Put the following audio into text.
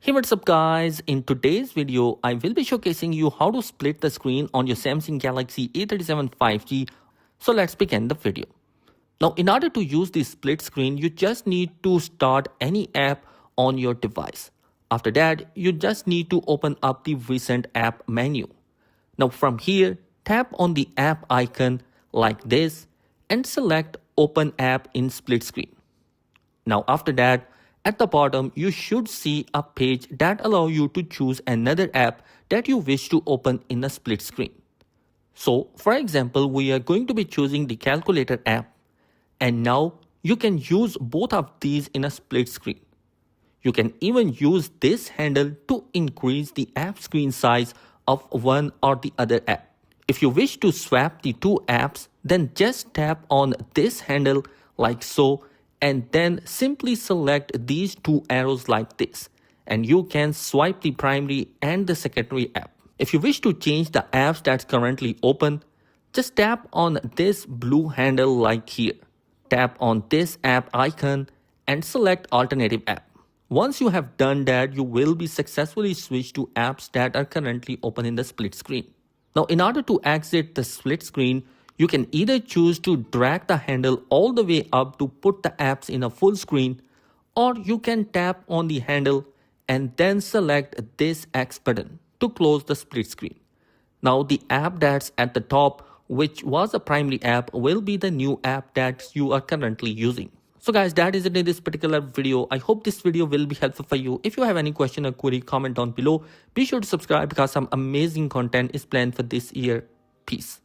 Hey, what's up guys? In today's video, I will be showcasing you how to split the screen on your Samsung Galaxy A37 5G. So let's begin the video. Now, in order to use this split screen, you just need to start any app on your device. After that, you just need to open up the recent app menu. Now from here, tap on the app icon like this and select open app in split screen. Now after that, at the bottom, you should see a page that allows you to choose another app that you wish to open in a split screen. So for example, we are going to be choosing the calculator app, and now you can use both of these in a split screen. You can even use this handle to increase the app screen size of one or the other app. If you wish to swap the two apps, then just tap on this handle like so, and then simply select these two arrows like this, and you can swipe the primary and the secondary app. If you wish to change the apps that's currently open, just tap on this blue handle like here. Tap on this app icon and select alternative app. Once you have done that, you will be successfully switched to apps that are currently open in the split screen. Now, in order to exit the split screen, you can either choose to drag the handle all the way up to put the apps in a full screen, or you can tap on the handle and then select this X button to close the split screen. Now, the app that's at the top, which was a primary app, will be the new app that you are currently using. So guys, that is it in this particular video. I hope this video will be helpful for you. If you have any question or query, comment down below. Be sure to subscribe because some amazing content is planned for this year. Peace.